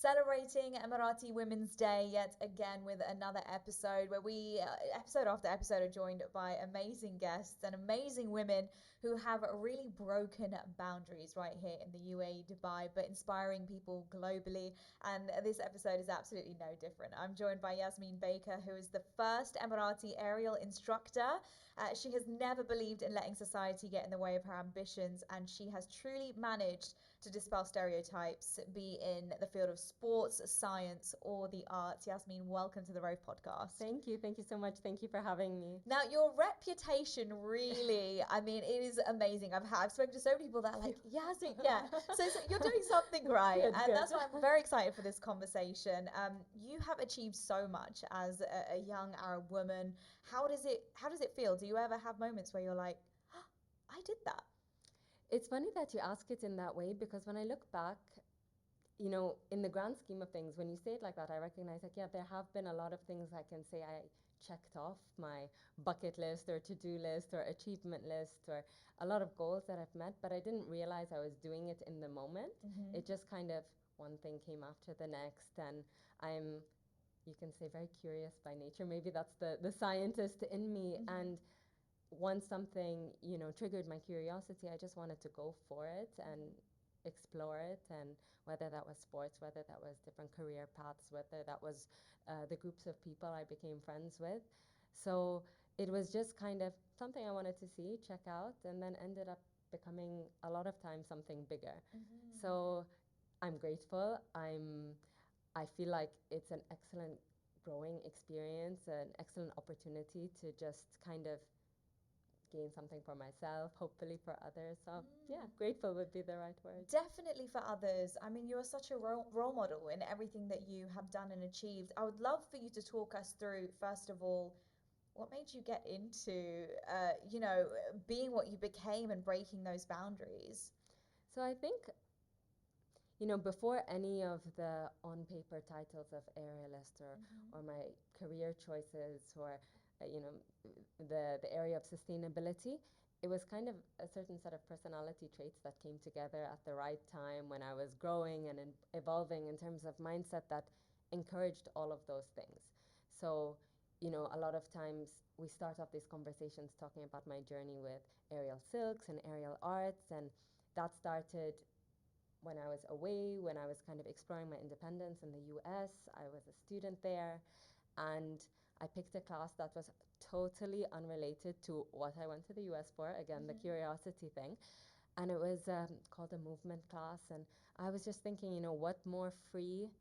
Celebrating Emirati Women's Day yet again with another episode where episode after episode, are joined by amazing guests and amazing women who have really broken boundaries right here in the UAE, Dubai, but inspiring people globally. And this episode is absolutely no different. I'm joined by Yasmin Baker, who is the first Emirati aerial instructor. She has never believed in letting society get in the way of her ambitions, and she has truly managed to dispel stereotypes, be in the field of sports, science, or the arts. Yasmin, welcome to the Rove podcast. Thank you. Thank you so much. Thank you for having me. Now, your reputation really, I mean, it is amazing. I've spoken to so many people that are like, Yasmin, yeah. So you're doing something right. Good, and good. that's why I'm very excited for this conversation. You have achieved so much as a young Arab woman. How does it feel? Do you ever have moments where you're like, oh, I did that? It's funny that you ask it in that way because when I look back, in the grand scheme of things, when you say it like that, I recognize like, yeah, there have been a lot of things I can say I checked off my bucket list or to-do list or achievement list or a lot of goals that I've met, but I didn't realize I was doing it in the moment. Mm-hmm. It just kind of one thing came after the next, and I'm, you can say, very curious by nature. Maybe that's the scientist in me. Mm-hmm. And once something, triggered my curiosity, I just wanted to go for it and explore it. And whether that was sports, whether that was different career paths, whether that was the groups of people I became friends with. So it was just kind of something I wanted to see, check out, and then ended up becoming a lot of times something bigger. Mm-hmm. So I'm grateful. I feel like it's an excellent growing experience, an excellent opportunity to just kind of gain something for myself, hopefully for others. So yeah, grateful would be the right word. Definitely for others. I mean, you are such a role model in everything that you have done and achieved. I would love for you to talk us through, first of all, what made you get into, being what you became and breaking those boundaries? So I think, before any of the on-paper titles of aerialist or my career choices or, the area of sustainability, it was kind of a certain set of personality traits that came together at the right time when I was growing and evolving in terms of mindset that encouraged all of those things. So, a lot of times we start off these conversations talking about my journey with aerial silks and aerial arts, and that started when I was away, when I was kind of exploring my independence in the US. I was a student there, and I picked a class that was totally unrelated to what I went to the US for, again, the curiosity thing. And it was called a movement class. And I was just thinking, what more free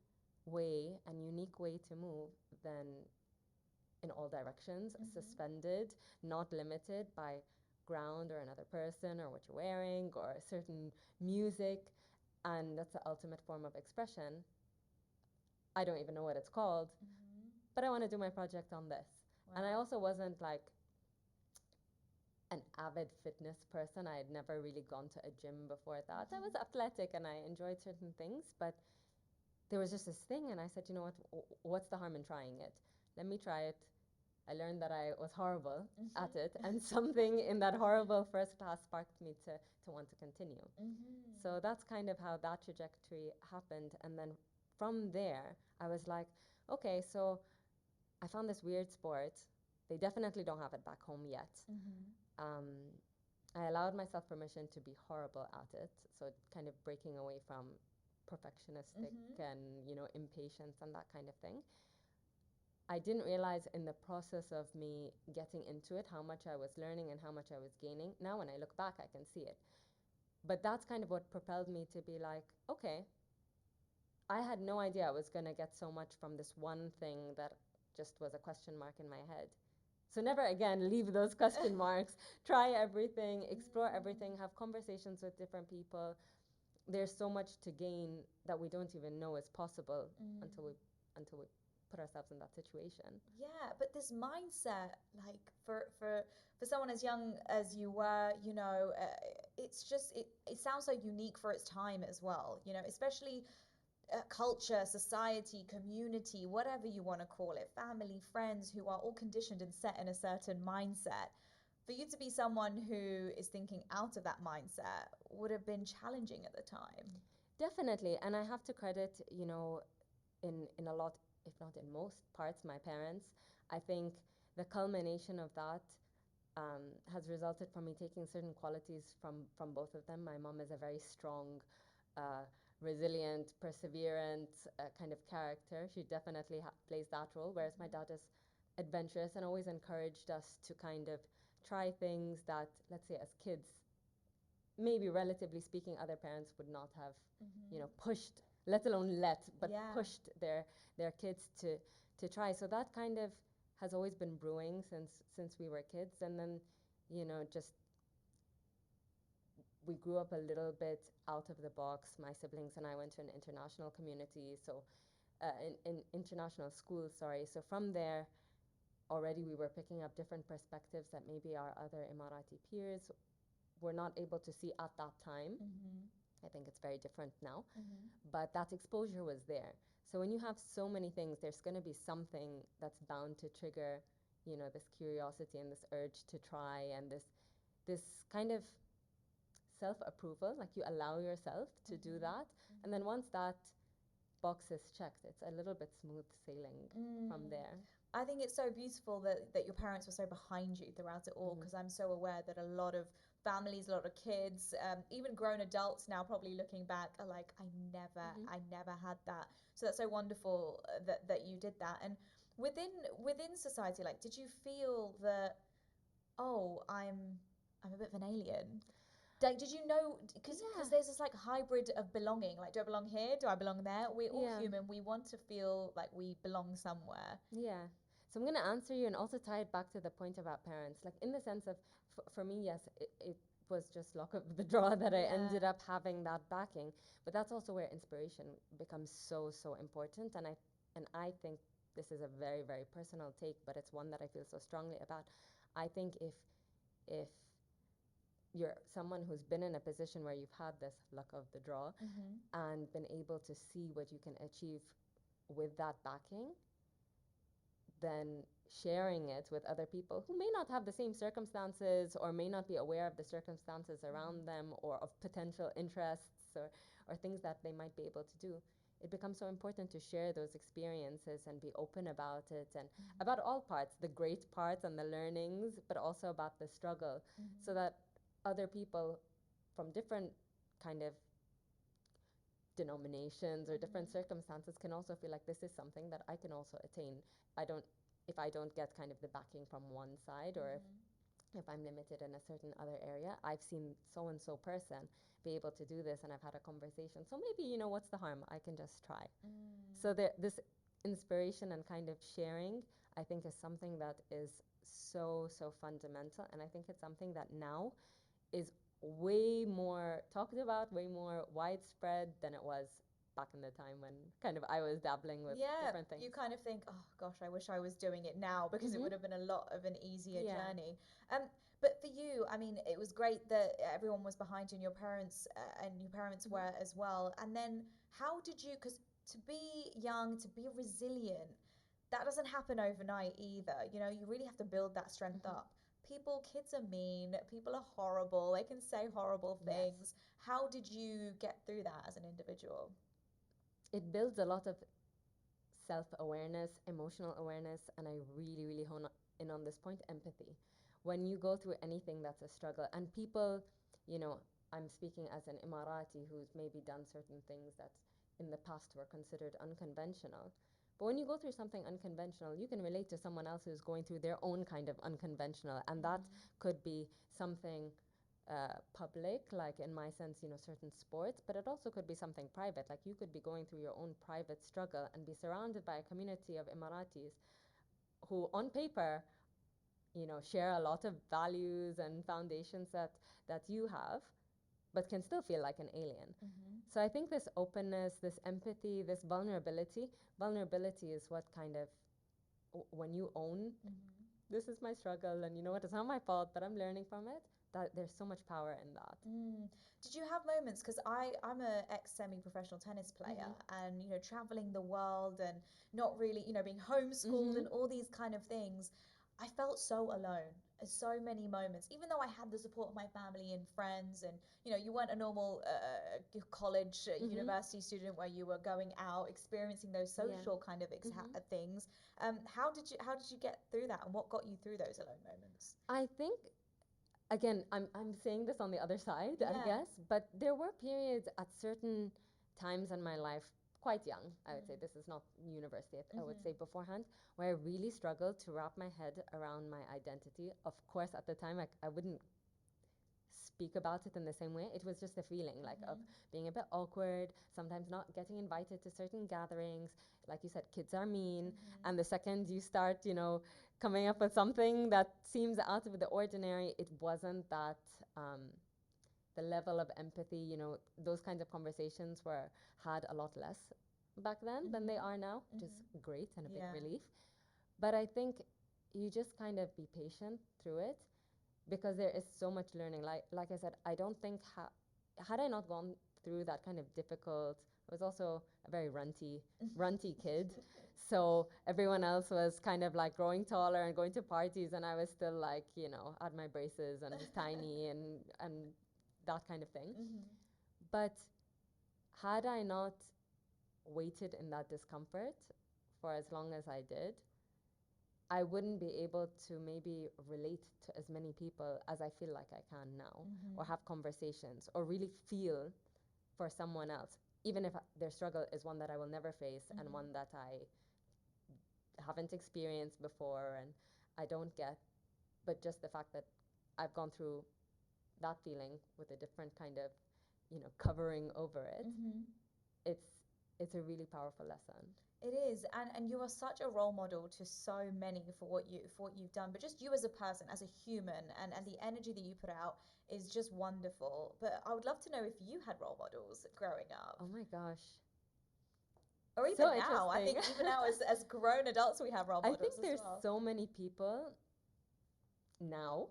way and unique way to move than in all directions, suspended, not limited by ground or another person or what you're wearing or a certain music. And that's the ultimate form of expression. I don't even know what it's called, but I want to do my project on this. Wow. And I also wasn't like an avid fitness person. I had never really gone to a gym before that. I was athletic and I enjoyed certain things, but there was just this thing, and I said, you know what, what's the harm in trying it? Let me try it. I learned that I was horrible at it, and something in that horrible first class sparked me to want to continue. So that's kind of how that trajectory happened. And then from there, I was like, okay, so I found this weird sport. They definitely don't have it back home yet. I allowed myself permission to be horrible at it, so kind of breaking away from perfectionistic and, impatience and that kind of thing. I didn't realize in the process of me getting into it how much I was learning and how much I was gaining. Now when I look back, I can see it. But that's kind of what propelled me to be like, okay, I had no idea I was going to get so much from this one thing that just was a question mark in my head. So never again leave those question marks. Try everything, explore everything, have conversations with different people. There's so much to gain that we don't even know is possible until we put ourselves in that situation. Yeah, but this mindset, like for someone as young as you were, it's just it sounds so unique for its time as well. Especially culture, society, community, whatever you want to call it, family, friends, who are all conditioned and set in a certain mindset. For you to be someone who is thinking out of that mindset would have been challenging at the time. Definitely, and I have to credit, in a lot, if not in most parts, my parents. I think the culmination of that has resulted from me taking certain qualities from both of them. My mom is a very strong, uh, resilient, perseverant kind of character. She definitely plays that role, whereas my dad is adventurous and always encouraged us to kind of try things that, let's say, as kids, maybe relatively speaking, other parents would not have, pushed, let alone but Yeah. pushed their kids to try. So that kind of has always been brewing since we were kids, and then, just we grew up a little bit out of the box. My siblings and I went to an international community, so in international school, sorry. So from there, already we were picking up different perspectives that maybe our other Emirati peers were not able to see at that time. I think it's very different now, but that exposure was there. So when you have so many things, there's going to be something that's bound to trigger, this curiosity and this urge to try, and this kind of self-approval, like you allow yourself to do that. And then once that box is checked, it's a little bit smooth sailing from there. I think it's so beautiful that your parents were so behind you throughout it all, because I'm so aware that a lot of families, a lot of kids, even grown adults now probably looking back are like, I never had that. So that's so wonderful that you did that. And within society, like, did you feel that, oh, I'm a bit of an alien? Like, did you know? Because there's this like hybrid of belonging. Like, do I belong here? Do I belong there? We're all human. We want to feel like we belong somewhere. Yeah. So I'm going to answer you and also tie it back to the point about parents. Like, in the sense of, for me, yes, it was just luck of the draw that I ended up having that backing. But that's also where inspiration becomes so, so important. And I think this is a very, very personal take, but it's one that I feel so strongly about. I think if you're someone who's been in a position where you've had this luck of the draw and been able to see what you can achieve with that backing, then sharing it with other people who may not have the same circumstances or may not be aware of the circumstances around them or of potential interests or things that they might be able to do. It becomes so important to share those experiences and be open about it, and about all parts, the great parts and the learnings, but also about the struggle, so that other people from different kind of denominations or different circumstances can also feel like this is something that I can also attain. I don't If I don't get kind of the backing from one side, or if I'm limited in a certain other area, I've seen so and so person be able to do this and I've had a conversation. So maybe, what's the harm? I can just try. So this inspiration and kind of sharing, I think, is something that is so, so fundamental. And I think it's something that now is way more talked about, way more widespread than it was back in the time when kind of I was dabbling with different things. You kind of think, oh gosh, I wish I was doing it now, because it would have been a lot of an easier journey. But for you, I mean, it was great that everyone was behind you, and your parents were as well. And then how did you? Because to be young, to be resilient, that doesn't happen overnight either. You really have to build that strength up. Kids are mean, people are horrible, they can say horrible things. How did you get through that as an individual? It builds a lot of self-awareness, emotional awareness, and I really, really hone in on this point, empathy. When you go through anything that's a struggle, and people, I'm speaking as an Emirati who's maybe done certain things that in the past were considered unconventional. But when you go through something unconventional, you can relate to someone else who's going through their own kind of unconventional, and that could be something public, like in my sense, certain sports, but it also could be something private. Like you could be going through your own private struggle and be surrounded by a community of Emiratis who, on paper, share a lot of values and foundations that you have, but can still feel like an alien. So I think this openness, this empathy, this vulnerability is what kind of, when you own, this is my struggle, and you know what, it's not my fault, but I'm learning from it, that there's so much power in that. Did you have moments, because I'm a ex semi-professional tennis player, and traveling the world and not really being homeschooled and all these kind of things, I felt so alone at so many moments, even though I had the support of my family and friends, and you weren't a normal college, Mm-hmm. university student where you were going out, experiencing those Yeah. social kind of Mm-hmm. things. How did you get through that, and what got you through those alone moments? I think again, I'm saying this on the other side, I Yeah. guess, but there were periods at certain times in my life, quite young, I would say. Mm. This is not university, I would say Mhm. beforehand, where I really struggled to wrap my head around my identity. Of course, at the time, I wouldn't speak about it in the same way. It was just a feeling like of Mhm. being a bit awkward, sometimes not getting invited to certain gatherings. Like you said, kids are mean. Mhm. And the second you start, coming up with something that seems out of the ordinary, it wasn't that um, the level of empathy, those kinds of conversations were had a lot less back then than they Mhm. are now, which is Mhm. great and a big Yeah. relief. But I think you just kind of be patient through it because there is so much learning. Like I said, I don't think had I not gone through that kind of difficult. I was also a very runty kid. So everyone else was kind of like growing taller and going to parties, and I was still like, had my braces and was tiny and that kind of thing. Mhm. But had I not waited in that discomfort for as long as I did, I wouldn't be able to maybe relate to as many people as I feel like I can now, or Mhm. have conversations, or really feel for someone else, even if their struggle is one that I will never face and Mhm. one that I haven't experienced before and I don't get. But just the fact that I've gone through that feeling with a different kind of, covering over it, Mhm. it's it's a really powerful lesson. It is, and you are such a role model to so many for what you've done. But just you as a person, as a human, and the energy that you put out is just wonderful. But I would love to know if you had role models growing up, Oh my gosh. or So even now. I interesting. think even now, as grown adults, we have role I think models as there's well. so many people now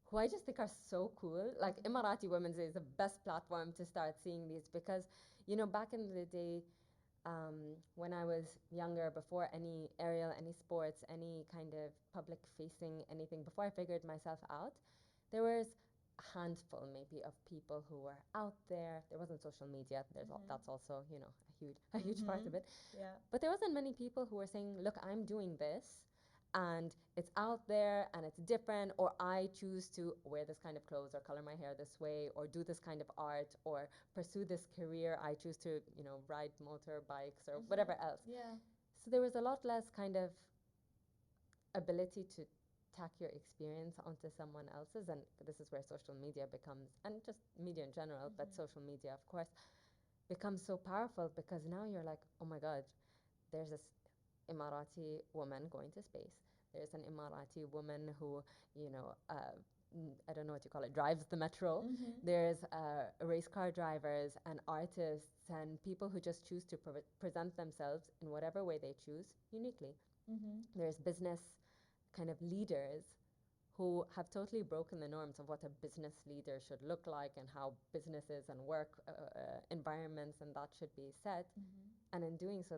who I just think are so cool. Like Mhm. Emirati Women is the best platform to start seeing these because, back in the day, when I was younger, before any aerial, any sports, any kind of public facing anything, before I figured myself out, there was a handful maybe of people who were out there. There wasn't social media. Mhm. That's also, a huge part of Mhm. it. Yeah. But there wasn't many people who were saying, look, I'm doing this and it's out there and it's different, or I choose to wear this kind of clothes or color my hair this way or do this kind of art or pursue this career. I choose to, ride motorbikes or Mhm. whatever else. Yeah. So there was a lot less kind of ability to tack your experience onto someone else's. And this is where social media becomes, and just media in general, but Mhm. social media, of course, becomes so powerful because now you're like, oh my God, there's this Emirati woman going to space. There's an Emirati woman who, I don't know what you call it, drives the metro. Mhm. There's race car drivers and artists and people who just choose to present themselves in whatever way they choose uniquely. Mhm. There's business kind of leaders who have totally broken the norms of what a business leader should look like and how businesses and work environments and that should be set. Mhm. And in doing so,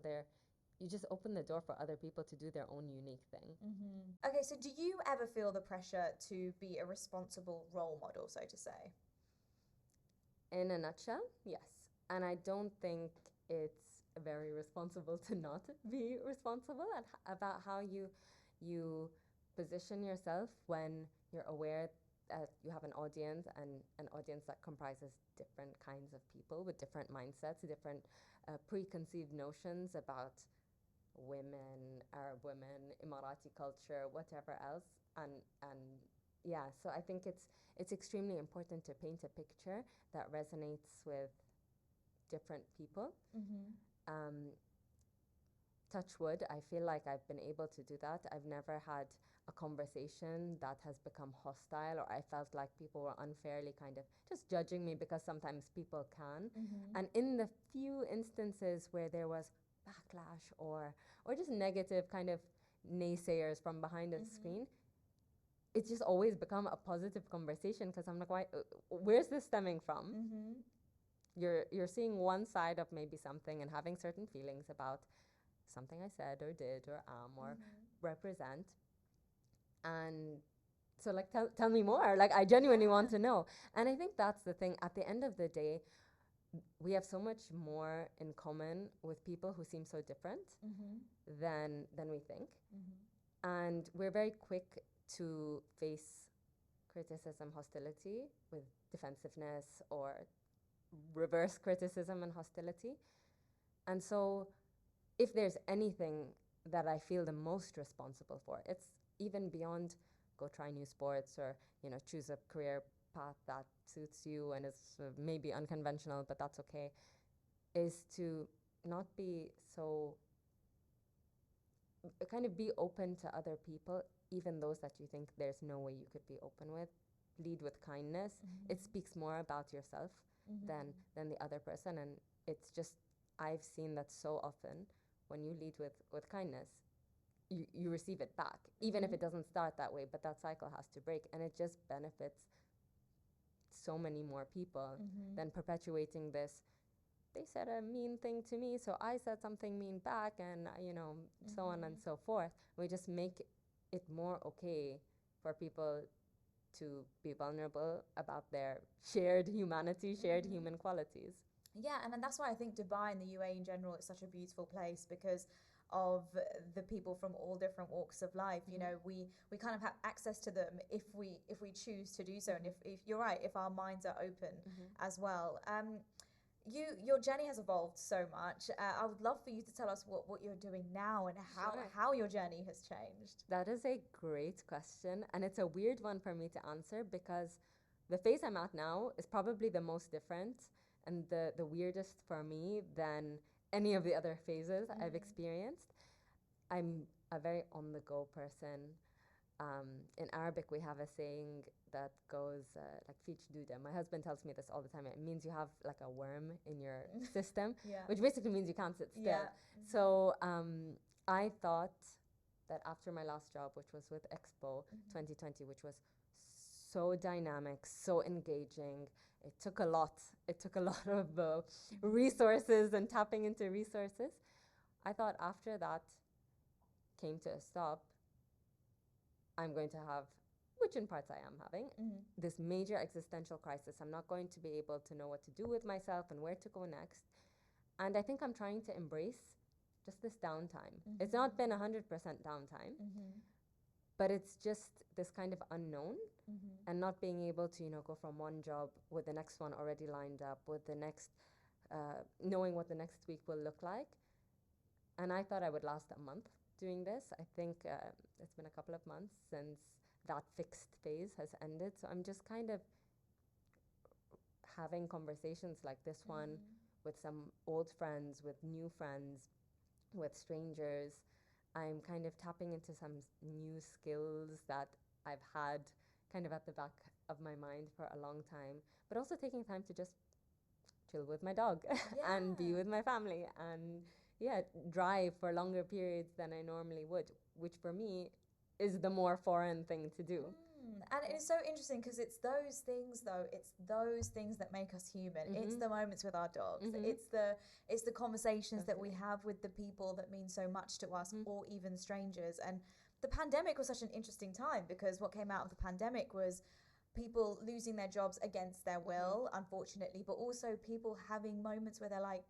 you just open the door for other people to do their own unique thing. Mhm. Okay, so do you ever feel the pressure to be a responsible role model, so to say? In a nutshell, yes. And I don't think it's very responsible to not be responsible about how you position yourself when you're aware that you have an audience and an audience that comprises different kinds of people with different mindsets, different preconceived notions about women, Arab women, Emirati culture, whatever else, and yeah. So I think it's extremely important to paint a picture that resonates with different people. Mhm. Um, touch wood, I feel like I've been able to do that. I've never had a conversation that has become hostile, or I felt like people were unfairly kind of just judging me because sometimes people can. Mhm. And in the few instances where there was backlash or just negative kind of naysayers from behind a Mhm. screen, it's just always become a positive conversation because I'm like, why? Where's this stemming from? Mhm. You're seeing one side of maybe something and having certain feelings about something I said or did or or Mhm. represent. And so, like, tell me more. Like, I genuinely want to know. And I think that's the thing. At the end of the day, we have so much more in common with people who seem so different than we think. And we're very quick to face criticism, hostility with defensiveness, or reverse criticism and hostility. And so, if there's anything that I feel the most responsible for, it's even beyond go try new sports or, you know, choose a career path that suits you and is maybe unconventional, but that's okay, is to not be so, kind of be open to other people, even those that you think there's no way you could be open with. Lead with kindness. It speaks more about yourself than the other person. And it's just, I've seen that so often. When you lead with kindness, you receive it back, even if it doesn't start that way, but that cycle has to break. And it just benefits so many more people than perpetuating this, they said a mean thing to me, so I said something mean back, and, you know, so on and so forth. We just make it more okay for people to be vulnerable about their shared humanity, shared human qualities. Yeah, and then that's why I think Dubai and the UAE in general is such a beautiful place, because of the people from all different walks of life. You know, we kind of have access to them if we choose to do so, and if you're right, if our minds are open as well. Your journey has evolved so much. I would love for you to tell us what you're doing now and how your journey has changed. That is a great question, and it's a weird one for me to answer, because the phase I'm at now is probably the most different and the weirdest for me than any of the other phases I've experienced. I'm a very on the go person. In Arabic, we have a saying that goes like "fich duda." My husband tells me this all the time. It means you have like a worm in your system, which basically means you can't sit still. So I thought that after my last job, which was with Expo 2020, which was so dynamic, so engaging, it took a lot. It took a lot of resources and tapping into resources. I thought after that came to a stop, I'm going to have, which in parts I am having, this major existential crisis. I'm not going to be able to know what to do with myself and where to go next. And I think I'm trying to embrace just this downtime. It's not been 100% downtime, but it's just this kind of unknown and not being able to, you know, go from one job with the next one already lined up, with the next, knowing what the next week will look like. And I thought I would last a month doing this. I think it's been a couple of months since that fixed phase has ended. So I'm just kind of having conversations like this one with some old friends, with new friends, with strangers. I'm kind of tapping into some new skills that I've had kind of at the back of my mind for a long time, but also taking time to just chill with my dog and be with my family and drive for longer periods than I normally would, which for me is the more foreign thing to do. And it's so interesting because it's those things, though. It's those things that make us human. It's the moments with our dogs. It's the conversations that we have with the people that mean so much to us, or even strangers. And the pandemic was such an interesting time, because what came out of the pandemic was people losing their jobs against their will, unfortunately, but also people having moments where they're like,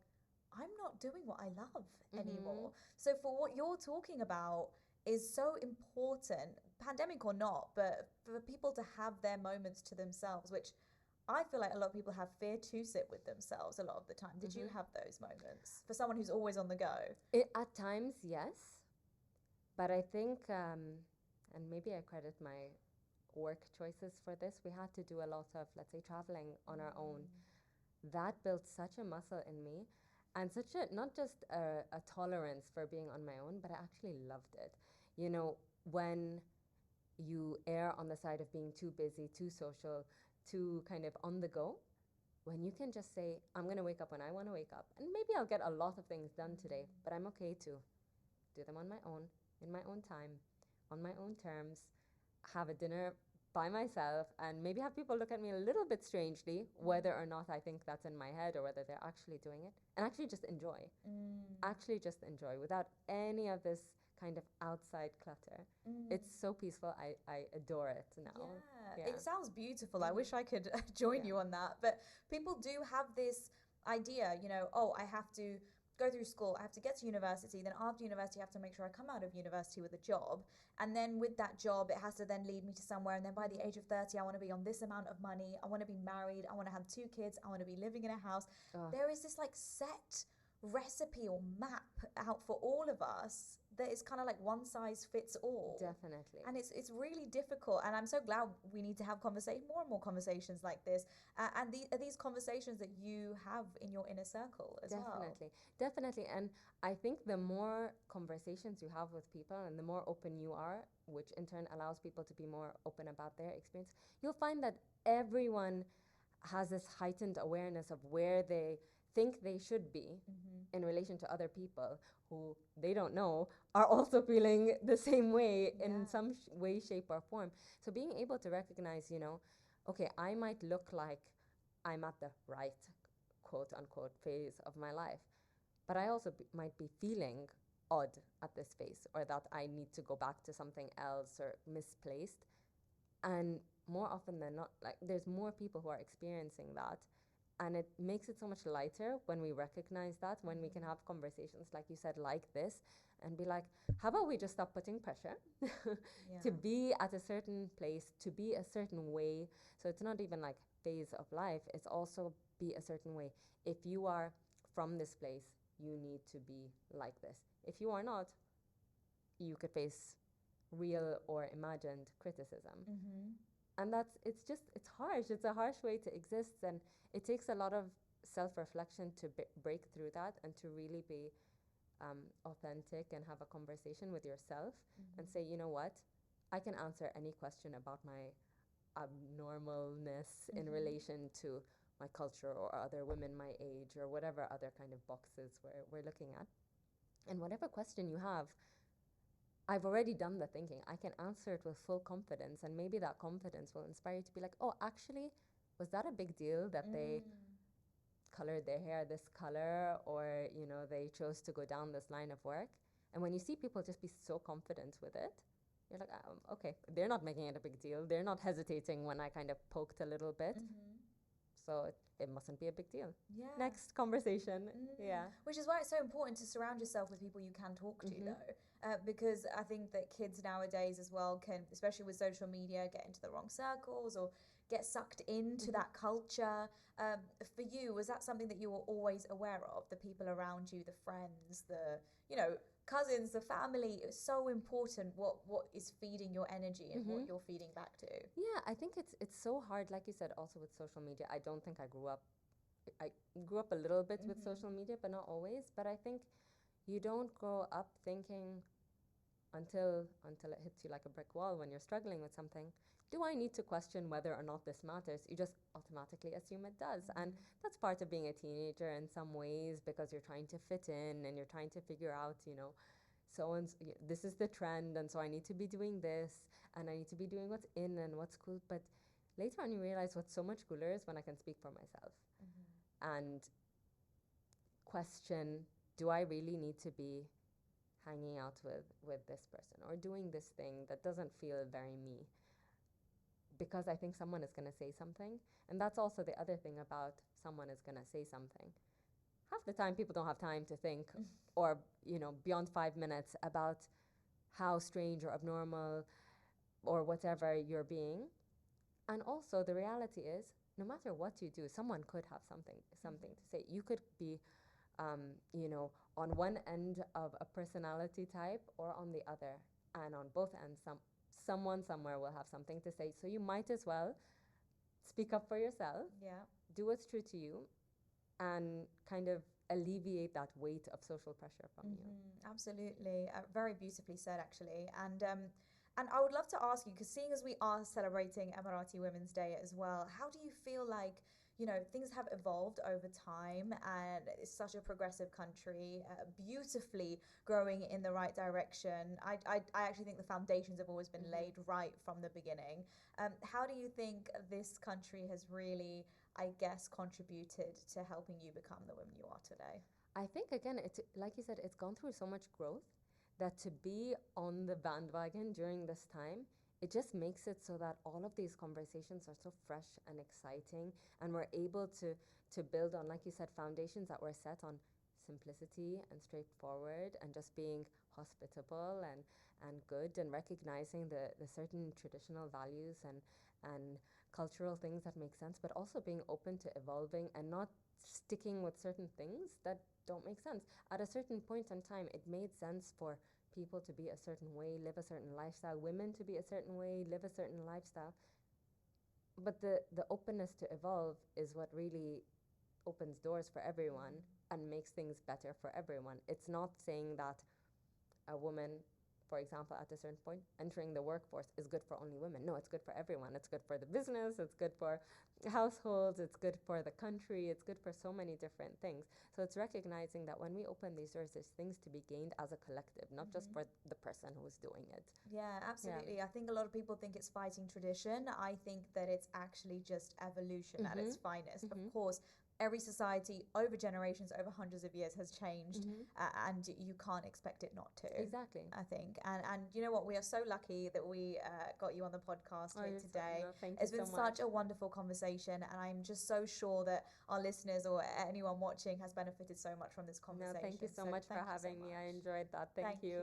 I'm not doing what I love anymore. So for what you're talking about is so important, pandemic or not, but for people to have their moments to themselves, which I feel like a lot of people have fear to sit with themselves a lot of the time. Did you have those moments for someone who's always on the go? At times, yes. But I think, and maybe I credit my work choices for this, we had to do a lot of, let's say, traveling on our own. That built such a muscle in me, and such a, not just a tolerance for being on my own, but I actually loved it. You know, when you err on the side of being too busy, too social, too kind of on the go, when you can just say, I'm going to wake up when I want to wake up, and maybe I'll get a lot of things done today, but I'm okay to do them on my own, in my own time, on my own terms, have a dinner by myself, and maybe have people look at me a little bit strangely, whether or not I think that's in my head or whether they're actually doing it, and actually just enjoy. Actually just enjoy without any of this kind of outside clutter. Mm. It's so peaceful. I adore it now. Yeah, Yeah. it sounds beautiful. I wish I could join Yeah. you on that. But people do have this idea, oh, I have to go through school, I have to get to university, then after university, I have to make sure I come out of university with a job. And then with that job, it has to then lead me to somewhere. And then by the age of 30, I want to be on this amount of money. I want to be married. I want to have 2 kids. I want to be living in a house. Oh, There is this like set recipe or map out for all of us that is kind of like one size fits all, definitely. and it's really difficult. And I'm so glad we need to have more and more conversations like this, and are these conversations that you have in your inner circle as well. Definitely, definitely. And I think the more conversations you have with people and the more open you are, which in turn allows people to be more open about their experience, you'll find that everyone has this heightened awareness of where they think they should be Mm-hmm. in relation to other people who they don't know are also feeling the same way in Yeah. some way, shape, or form. So being able to recognize, okay, I might look like I'm at the right quote unquote phase of my life, but I also might be feeling odd at this phase, or that I need to go back to something else or misplaced. And more often than not, like there's more people who are experiencing that, and it makes it so much lighter when we recognize that, when we can have conversations like you said, like this, and be like, how about we just stop putting pressure to Yeah. be at a certain place, to be a certain way. So it's not even like phase of life, it's also be a certain way. If you are from this place, you need to be like this. If you are not, you could face real or imagined criticism. Mm-hmm. And it's harsh. It's a harsh way to exist, and it takes a lot of self-reflection to break through that and to really be authentic and have a conversation with yourself and Mm-hmm. say, you know what, I can answer any question about my abnormalness in Mm-hmm. relation to my culture or other women my age or whatever other kind of boxes we're looking at. And whatever question you have, I've already done the thinking. I can answer it with full confidence, and maybe that confidence will inspire you to be like, oh, actually, was that a big deal that they Mm. colored their hair this color, or they chose to go down this line of work? And when you see people just be so confident with it, you're like, okay, they're not making it a big deal. They're not hesitating when I kind of poked a little bit, Mm-hmm. so it mustn't be a big deal. Yeah. Next conversation. Mm. Yeah. Which is why it's so important to surround yourself with people you can talk to, Mm-hmm. though, because I think that kids nowadays as well can, especially with social media, get into the wrong circles or get sucked into Mm-hmm. that culture. For you, was that something that you were always aware of? The people around you, the friends, the cousins, the family. It's so important what is feeding your energy and what Mm-hmm. you're feeding back to. Yeah, I think it's so hard, like you said, also with social media. I don't think I grew up a little bit with Mm-hmm. social media, but not always. But I think you don't grow up thinking until it hits you like a brick wall when you're struggling with something. Do I need to question whether or not this matters? You just automatically assume it does. And Mm-hmm. that's part of being a teenager in some ways, because you're trying to fit in and you're trying to figure out, so and this is the trend, and so I need to be doing this, and I need to be doing what's in and what's cool. But later on, you realize what's so much cooler is when I can speak for myself Mm-hmm. and question, do I really need to be hanging out with this person or doing this thing that doesn't feel very me, because I think someone is going to say something. And that's also the other thing about someone is going to say something. Half the time people don't have time to think, or beyond 5 minutes, about how strange or abnormal or whatever you're being. And also the reality is, no matter what you do, someone could have something to say. You could be um, on one end of a personality type or on the other, and on both ends someone somewhere will have something to say. So you might as well speak up for yourself, Yeah. do what's true to you, and kind of alleviate that weight of social pressure from you. Absolutely. Very beautifully said, actually. And I would love to ask you, because seeing as we are celebrating Emirati Women's Day as well, how do you feel like, things have evolved over time, and it's such a progressive country, beautifully growing in the right direction. I actually think the foundations have always been Mm-hmm. laid right from the beginning. How do you think this country has really, I guess, contributed to helping you become the woman you are today? I think again, it's like you said, it's gone through so much growth that to be on the bandwagon during this time, it just makes it so that all of these conversations are so fresh and exciting, and we're able to build on, like you said, foundations that were set on simplicity and straightforward and just being hospitable and good, and recognizing the certain traditional values and cultural things that make sense, but also being open to evolving and not sticking with certain things that don't make sense. At a certain point in time, it made sense for people to be a certain way, live a certain lifestyle, women to be a certain way, live a certain lifestyle. But the openness to evolve is what really opens doors for everyone and makes things better for everyone. It's not saying that a woman, for example, at a certain point, entering the workforce is good for only women. No, it's good for everyone. It's good for the business, it's good for households, it's good for the country, it's good for so many different things. So it's recognizing that when we open these doors, there's things to be gained as a collective, not just for the person who's doing it. Yeah, absolutely. I think a lot of people think it's fighting tradition. I think that it's actually just evolution at its finest. Of course, every society over generations, over hundreds of years has changed, and you can't expect it not to. Exactly. I think. And you know what? We are so lucky that we got you on the podcast here today. It's been such a wonderful conversation, and I'm just so sure that our listeners or anyone watching has benefited so much from this conversation. No, thank you so much for having me. I enjoyed that. Thank you.